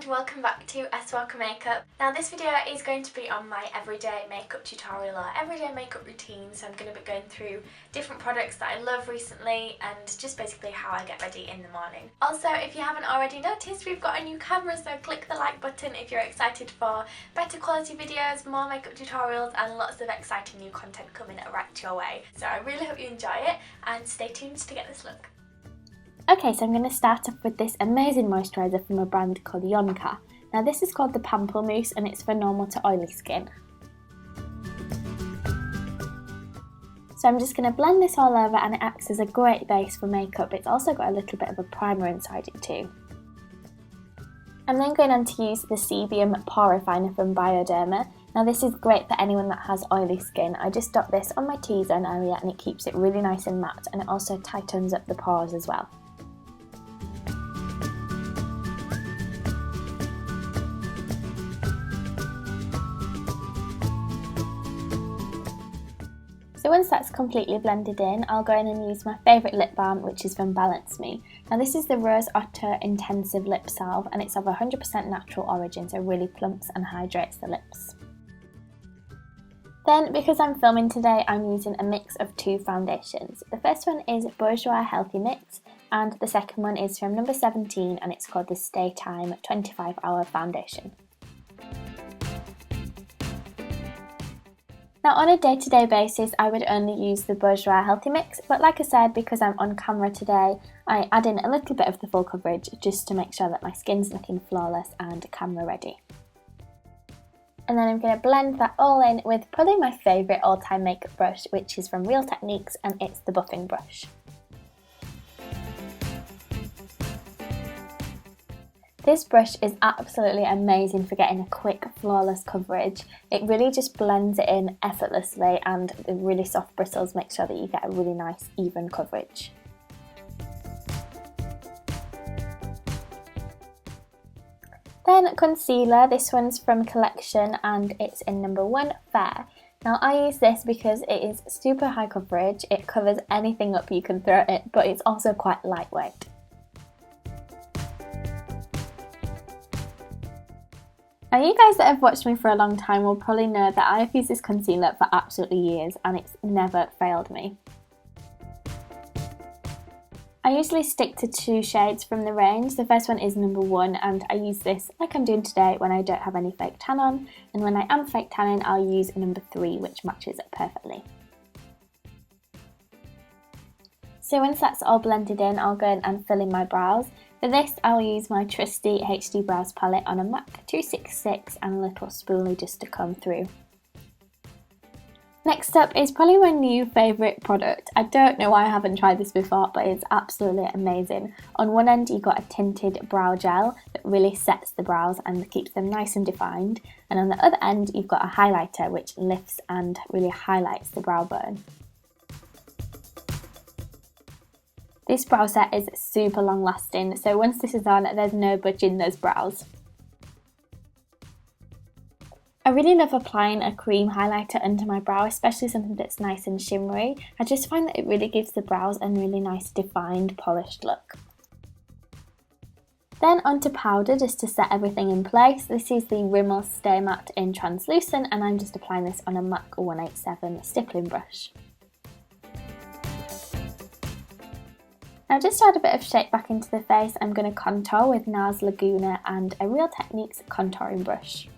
and welcome back to SWalkerMakeup. Now this video is going to be on my everyday makeup tutorial or everyday makeup routine, so I'm going to be going through different products that I love recently and just basically how I get ready in the morning. Also, if you haven't already noticed, we've got a new camera, so click the like button if you're excited for better quality videos, more makeup tutorials and lots of exciting new content coming right your way. So I really hope you enjoy it and stay tuned to get this look. Okay, so I'm going to start off with this amazing moisturiser from a brand called Yonka. Now this is called the Pamplemousse and it's for normal to oily skin. So I'm just going to blend this all over and it acts as a great base for makeup. It's also got a little bit of a primer inside it too. I'm then going on to use the Sebum Pore Refiner from Bioderma. Now this is great for anyone that has oily skin. I just dot this on my T-zone area and it keeps it really nice and matte, and it also tightens up the pores as well. So once that's completely blended in, I'll go in and use my favourite lip balm, which is from Balance Me. Now this is the Rose Otter Intensive Lip Salve and it's of 100% natural origin, so it really plumps and hydrates the lips. Then, because I'm filming today, I'm using a mix of two foundations. The first one is Bourjois Healthy Mix and the second one is from number 17 and it's called the Stay Time 25 Hour Foundation. Now on a day-to-day basis I would only use the Bourjois Healthy Mix, but like I said, because I'm on camera today, I add in a little bit of the full coverage just to make sure that my skin's looking flawless and camera ready. And then I'm going to blend that all in with probably my favourite all-time makeup brush, which is from Real Techniques and it's the buffing brush. This brush is absolutely amazing for getting a quick, flawless coverage. It really just blends it in effortlessly and the really soft bristles make sure that you get a really nice, even coverage. Then concealer, this one's from Collection and it's in number 1, Fair. Now I use this because it is super high coverage, it covers anything up you can throw at it, but it's also quite lightweight. Now you guys that have watched me for a long time will probably know that I have used this concealer for absolutely years and it's never failed me. I usually stick to 2 shades from the range. The first one is number 1 and I use this like I'm doing today when I don't have any fake tan on, and when I am fake tanning I'll use number 3, which matches it perfectly. So once that's all blended in, I'll go in and fill in my brows. For this I'll use my trusty HD Brows palette on a MAC 266 and a little spoolie just to comb through. Next up is probably my new favourite product. I don't know why I haven't tried this before, but it's absolutely amazing. On one end you've got a tinted brow gel that really sets the brows and keeps them nice and defined, and on the other end you've got a highlighter which lifts and really highlights the brow bone. This brow set is super long lasting, so once this is on, there's no budging those brows. I really love applying a cream highlighter under my brow, especially something that's nice and shimmery. I just find that it really gives the brows a really nice defined, polished look. Then onto powder just to set everything in place. This is the Rimmel Stay Matte in Translucent and I'm just applying this on a MAC 187 stippling brush. Now just to add a bit of shape back into the face, I'm going to contour with NARS Laguna and a Real Techniques contouring brush.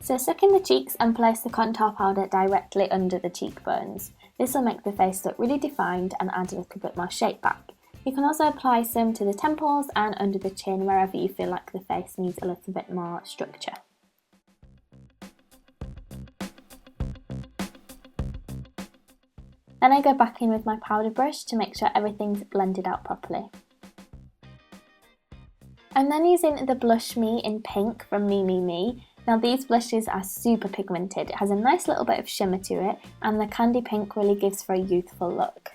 So suck in the cheeks and place the contour powder directly under the cheekbones. This will make the face look really defined and add a little bit more shape back. You can also apply some to the temples and under the chin wherever you feel like the face needs a little bit more structure. Then I go back in with my powder brush to make sure everything's blended out properly. I'm then using the Blush Me in Pink from Me. Now these blushes are super pigmented. It has a nice little bit of shimmer to it and the candy pink really gives for a youthful look.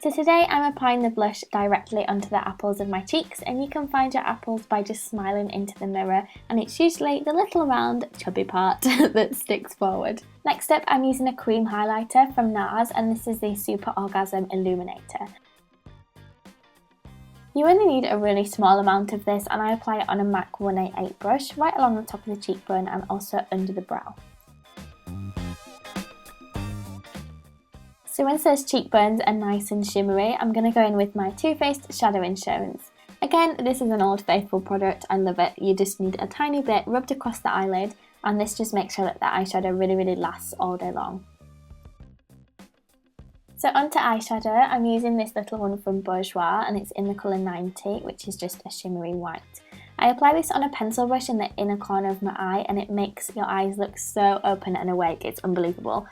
So today I'm applying the blush directly onto the apples of my cheeks, and you can find your apples by just smiling into the mirror, and it's usually the little round chubby part that sticks forward. Next up I'm using a cream highlighter from NARS and this is the Super Orgasm Illuminator. You only need a really small amount of this, and I apply it on a MAC 188 brush right along the top of the cheekbone and also under the brow. So once those cheekbones are nice and shimmery, I'm going to go in with my Too Faced Shadow Insurance. Again, this is an Old Faithful product, I love it. You just need a tiny bit rubbed across the eyelid, and this just makes sure that the eyeshadow really lasts all day long. So onto eyeshadow, I'm using this little one from Bourjois, and it's in the colour 90, which is just a shimmery white. I apply this on a pencil brush in the inner corner of my eye, and it makes your eyes look so open and awake, it's unbelievable.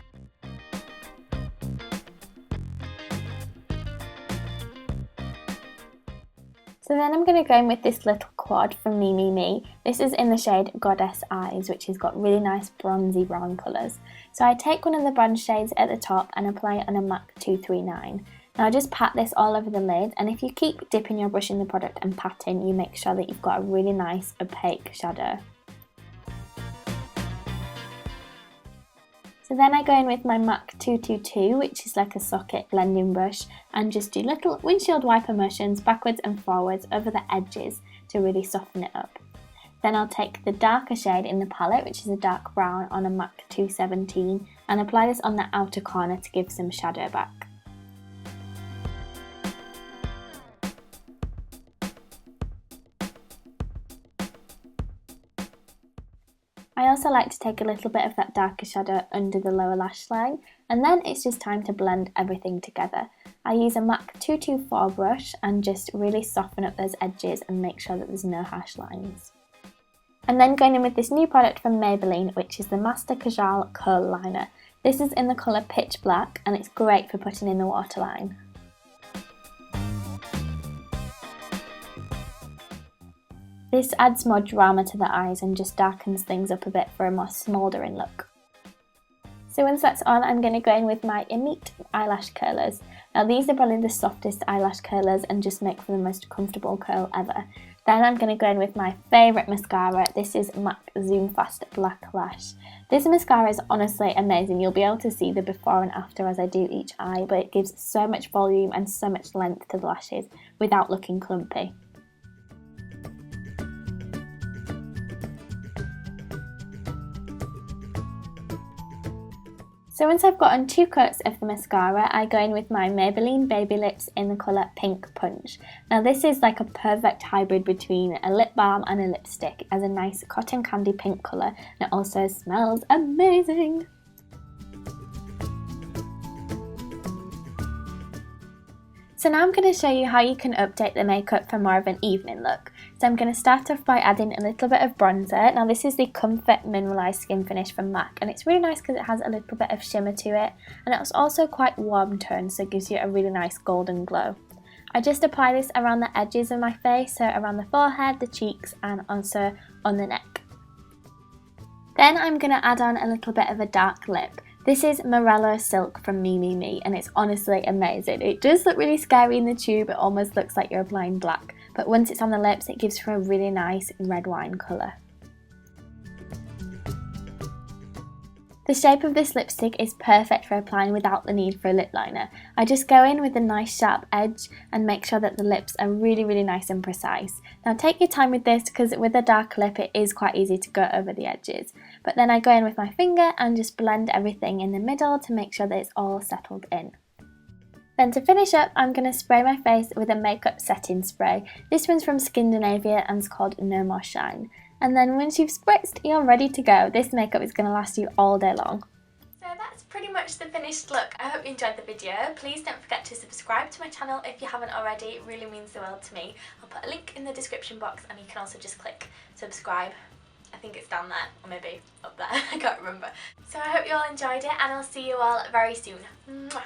So then I'm going to go in with this little quad from Me. This is in the shade Goddess Eyes, which has got really nice bronzy brown colours. So I take one of the bronze shades at the top and apply it on a MAC 239. Now I just pat this all over the lid, and if you keep dipping your brush in the product and patting, you make sure that you've got a really nice opaque shadow. So then I go in with my MAC 222, which is like a socket blending brush, and just do little windshield wiper motions backwards and forwards over the edges to really soften it up. Then I'll take the darker shade in the palette, which is a dark brown, on a MAC 217, and apply this on the outer corner to give some shadow back. I also like to take a little bit of that darker shadow under the lower lash line, and then it's just time to blend everything together. I use a MAC 224 brush and just really soften up those edges and make sure that there's no harsh lines. And then going in with this new product from Maybelline, which is the Master Kajal Curl Liner. This is in the colour Pitch Black, and it's great for putting in the waterline. This adds more drama to the eyes and just darkens things up a bit for a more smouldering look. So once that's on, I'm going to go in with my Immete eyelash curlers. Now these are probably the softest eyelash curlers and just make for the most comfortable curl ever. Then I'm going to go in with my favourite mascara. This is MAC Zoom Fast Black Lash. This mascara is honestly amazing. You'll be able to see the before and after as I do each eye, but it gives so much volume and so much length to the lashes without looking clumpy. So once I've gotten 2 coats of the mascara, I go in with my Maybelline Baby Lips in the colour Pink Punch. Now this is like a perfect hybrid between a lip balm and a lipstick. It has a nice cotton candy pink colour, and it also smells amazing. So now I'm going to show you how you can update the makeup for more of an evening look. So I'm going to start off by adding a little bit of bronzer. Now this is the Comfort Mineralised Skin Finish from MAC, and it's really nice because it has a little bit of shimmer to it, and it's also quite warm toned, so it gives you a really nice golden glow. I just apply this around the edges of my face, so around the forehead, the cheeks, and also on the neck. Then I'm going to add on a little bit of a dark lip. This is Morello Silk from Me, and it's honestly amazing. It does look really scary in the tube, it almost looks like you're applying black, but once it's on the lips it gives her a really nice red wine colour. The shape of this lipstick is perfect for applying without the need for a lip liner. I just go in with a nice sharp edge and make sure that the lips are really nice and precise. Now take your time with this because with a dark lip it is quite easy to go over the edges. But then I go in with my finger and just blend everything in the middle to make sure that it's all settled in. Then to finish up, I'm going to spray my face with a makeup setting spray. This one's from Skindinavia and it's called No More Shine. And then once you've spritzed, you're ready to go. This makeup is going to last you all day long. So that's pretty much the finished look. I hope you enjoyed the video. Please don't forget to subscribe to my channel if you haven't already. It really means the world to me. I'll put a link in the description box and you can also just click subscribe. I think it's down there, or maybe up there, I can't remember. So I hope you all enjoyed it and I'll see you all very soon. Mwah.